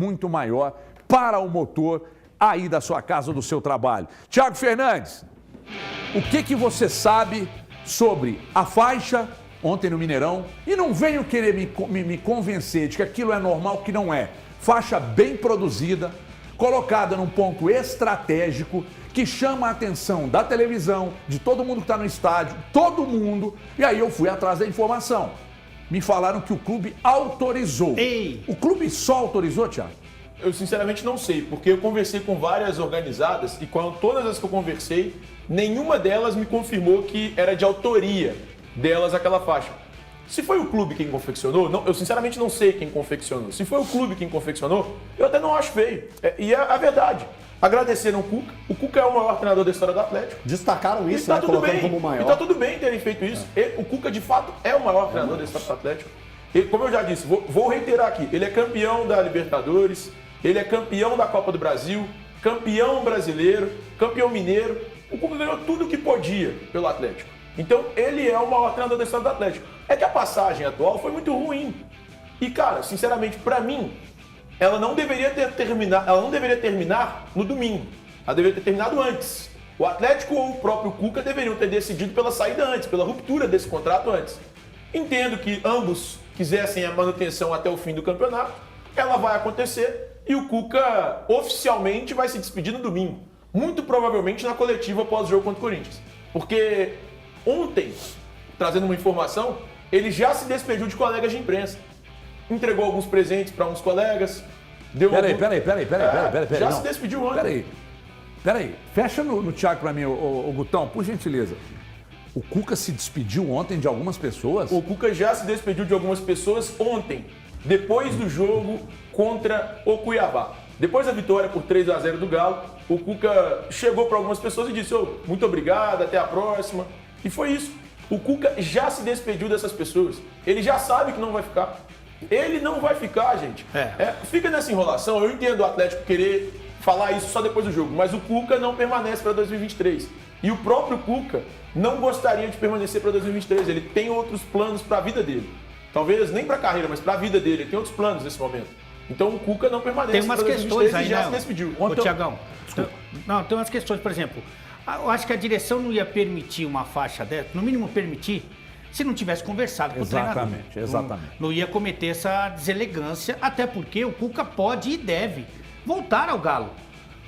muito maior para o motor aí da sua casa, do seu trabalho. Thiago Fernandes, o que você sabe sobre a faixa ontem no Mineirão? E não venho querer me convencer de que aquilo é normal, que não é. Faixa bem produzida, colocada num ponto estratégico, que chama a atenção da televisão, de todo mundo que está no estádio, todo mundo. E aí eu fui atrás da informação. Me falaram que o clube autorizou. Ei. O clube só autorizou, Thiago? Eu sinceramente não sei, porque eu conversei com várias organizadas e com todas as que eu conversei, nenhuma delas me confirmou que era de autoria delas aquela faixa. Se foi o clube quem confeccionou, não, eu sinceramente não sei quem confeccionou. Se foi o clube quem confeccionou, eu até não acho feio. E é a verdade. Agradeceram o Cuca. O Cuca é o maior treinador da história do Atlético. Destacaram isso, tá né? tudo Colocando bem. como o maior. E tá tudo bem terem feito isso. O Cuca, de fato, é o maior treinador da história do Atlético. Como eu já disse, vou reiterar aqui. Ele é campeão da Libertadores, ele é campeão da Copa do Brasil, campeão brasileiro, campeão mineiro. O Cuca ganhou tudo o que podia pelo Atlético. Então, ele é o maior treinador da história do Atlético. É que a passagem atual foi muito ruim. E, cara, sinceramente, pra mim, ela não deveria terminar no domingo. Ela deveria ter terminado antes. O Atlético ou o próprio Cuca deveriam ter decidido pela saída antes, pela ruptura desse contrato antes. Entendo que ambos quisessem a manutenção até o fim do campeonato. Ela vai acontecer e o Cuca oficialmente vai se despedir no domingo. Muito provavelmente na coletiva pós-jogo contra o Corinthians. Porque ontem, trazendo uma informação, ele já se despediu de colegas de imprensa. Entregou alguns presentes para uns colegas. Peraí. Já não. se despediu ontem. Peraí. Fecha no Thiago para mim, o Gutão, por gentileza. O Cuca se despediu ontem de algumas pessoas? O Cuca já se despediu de algumas pessoas ontem, depois do jogo contra o Cuiabá. Depois da vitória por 3-0 do Galo, o Cuca chegou para algumas pessoas e disse: muito obrigado, até a próxima. E foi isso. O Cuca já se despediu dessas pessoas. Ele já sabe que não vai ficar. Ele não vai ficar, gente. Fica nessa enrolação. Eu entendo o Atlético querer falar isso só depois do jogo, mas o Cuca não permanece para 2023. E o próprio Cuca não gostaria de permanecer para 2023. Ele tem outros planos para a vida dele. Talvez nem para a carreira, mas para a vida dele. Ele tem outros planos nesse momento. Então o Cuca não permanece tem umas para 2023 questões aí, e já né? se despediu. Ô, Thiagão, não, tem umas questões, por exemplo, eu acho que a direção não ia permitir uma faixa dessa, no mínimo permitir, se não tivesse conversado com o treinador. Exatamente. Não ia cometer essa deselegância, até porque o Cuca pode e deve voltar ao Galo.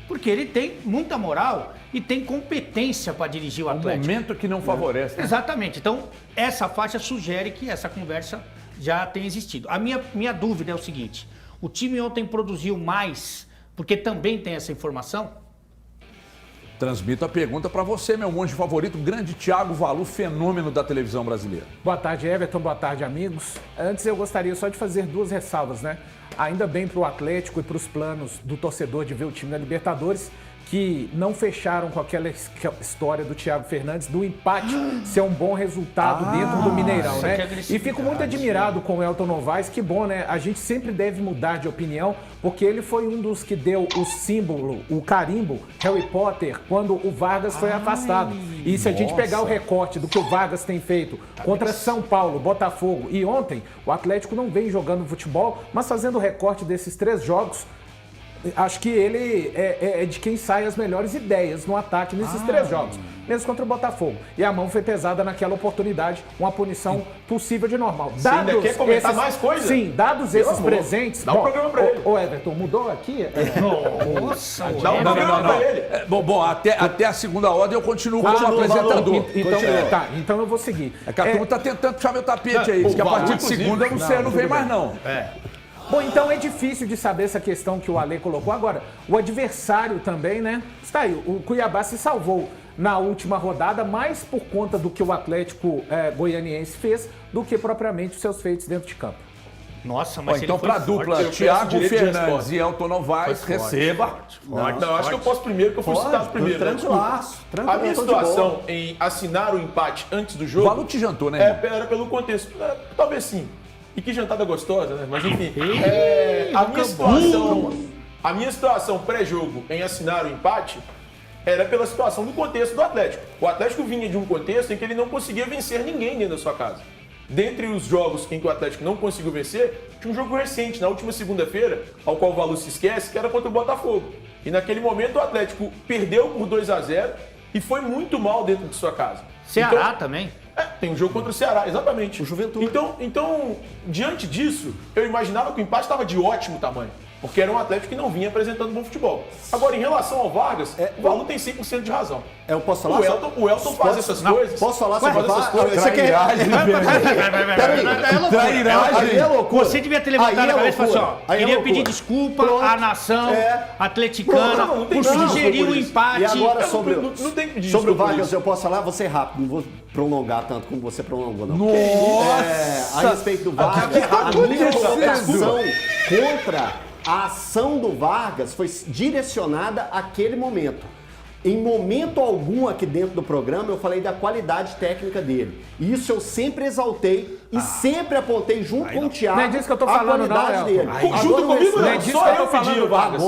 Porque ele tem muita moral e tem competência para dirigir o Atlético. Um momento que não favorece. Né? Exatamente. Então, essa faixa sugere que essa conversa já tenha existido. A minha dúvida é o seguinte: o time ontem produziu mais, porque também tem essa informação? Transmito a pergunta para você, meu monge favorito, grande Thiago Valu, fenômeno da televisão brasileira. Boa tarde, Everton. Boa tarde, amigos. Antes eu gostaria só de fazer duas ressalvas, né? Ainda bem para o Atlético e para os planos do torcedor de ver o time na Libertadores, que não fecharam com aquela história do Thiago Fernandes, do empate ser um bom resultado dentro do Mineirão, né? E fico muito admirado com o Elton Novaes, que bom, né? A gente sempre deve mudar de opinião, porque ele foi um dos que deu o símbolo, o carimbo, Harry Potter, quando o Vargas foi afastado. E se a gente pegar o recorte do que o Vargas tem feito contra São Paulo, Botafogo e ontem, o Atlético não vem jogando futebol, mas fazendo o recorte desses 3 jogos, acho que ele é de quem sai as melhores ideias no ataque nesses 3 jogos, mesmo contra o Botafogo. E a mão foi pesada naquela oportunidade, uma punição possível de normal. Você ainda quer comentar mais coisa? Sim, dados esses presentes... Dá um programa pra ele. Ô Everton, mudou aqui? Nossa, Dá um programa pra ele. Bom, até a segunda ordem eu continuo como apresentador. Então eu vou seguir. É que a turma tá tentando puxar meu tapete aí, diz que a partir de segunda eu não vem mais não. Bom, então é difícil de saber essa questão que o Ale colocou. Agora, o adversário também, né? Está aí, o Cuiabá se salvou na última rodada, mais por conta do que o Atlético goianiense fez, do que propriamente os seus feitos dentro de campo. Nossa, mas então, para a dupla, Thiago Fernandes e Elton Novaes, receba. Não, acho que eu posso primeiro, que eu fui citado primeiro. Tranquilaço. A minha situação em assinar o empate antes do jogo... O Valu te jantou, né? Era pelo contexto. Talvez sim. E que jantada gostosa, né? Mas enfim, a minha situação pré-jogo em assinar o empate era pela situação do contexto do Atlético. O Atlético vinha de um contexto em que ele não conseguia vencer ninguém dentro da sua casa. dentre os jogos em que o Atlético não conseguiu vencer, tinha um jogo recente, na última segunda-feira, ao qual o Valu se esquece, que era contra o Botafogo. E naquele momento o Atlético perdeu por 2-0 e foi muito mal dentro de sua casa. Ceará também. Tem um jogo contra o Ceará, exatamente. O Juventude. Então, diante disso, eu imaginava que o empate estava de ótimo tamanho. Porque era um Atlético que não vinha apresentando bom futebol. Agora, em relação ao Vargas, o Valu tem 100% de razão. Eu posso falar? O Elton faz essas coisas. Posso falar sobre o essas coisas? Você quer... Trairagem. Você devia ter levantado a cabeça e falado assim, ó, queria pedir desculpa à nação atleticana por sugerir o empate. E agora não tem que pedir sobre o desculpa Vargas, isso. eu posso falar? Vou ser rápido, não vou prolongar tanto como você prolongou, não. Nossa! A respeito do Vargas, a minha colocação contra a ação do Vargas foi direcionada àquele momento. Em momento algum aqui dentro do programa eu falei da qualidade técnica dele. Isso eu sempre exaltei e sempre apontei junto com o Thiago não é disso que eu tô falando, a qualidade não, dele. Junto comigo, não é não. disso Só que eu eu tô falando, pedi o Vargas.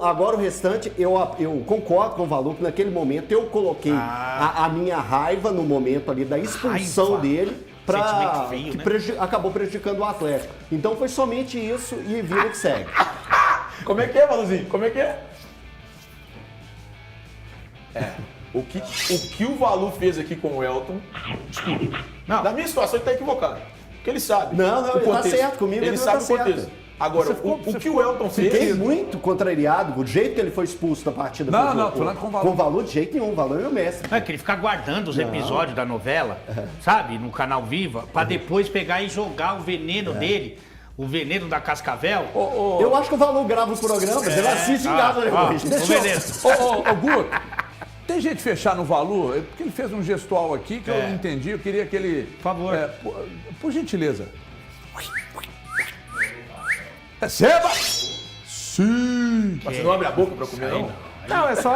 Agora o restante, eu concordo com o Valu que naquele momento eu coloquei a minha raiva no momento ali da expulsão dele. Sentimento feio, né? Acabou prejudicando o Atlético. Então foi somente isso e vida que segue. Como é que é, Valuzinho? Como é que é? O que o Valu fez aqui com o Elton, desculpa. Não. Na minha situação ele tá equivocado. Porque ele sabe. Não, o ele tá contexto. certo, comigo ele ele sabe tá o contexto. certo. Agora, o que o Elton Fiquei fez. muito contrariado com o jeito que ele foi expulso da partida. Não, falando com o Valu. Com o Valu, de jeito nenhum. O Valu é meu mestre. É que ele fica guardando os episódios da novela, sabe, no canal Viva, pra depois pegar e jogar o veneno dele, o veneno da Cascavel. Eu acho que o Valu grava os programas, ele assiste em casa depois. O veneno. Ô, Guto, tem jeito de fechar no Valu? Porque ele fez um gestual aqui que eu não entendi. Eu queria que ele... Por favor. Por gentileza. Receba! Sim! Mas você não abre a boca pra comer, não? Não, é só...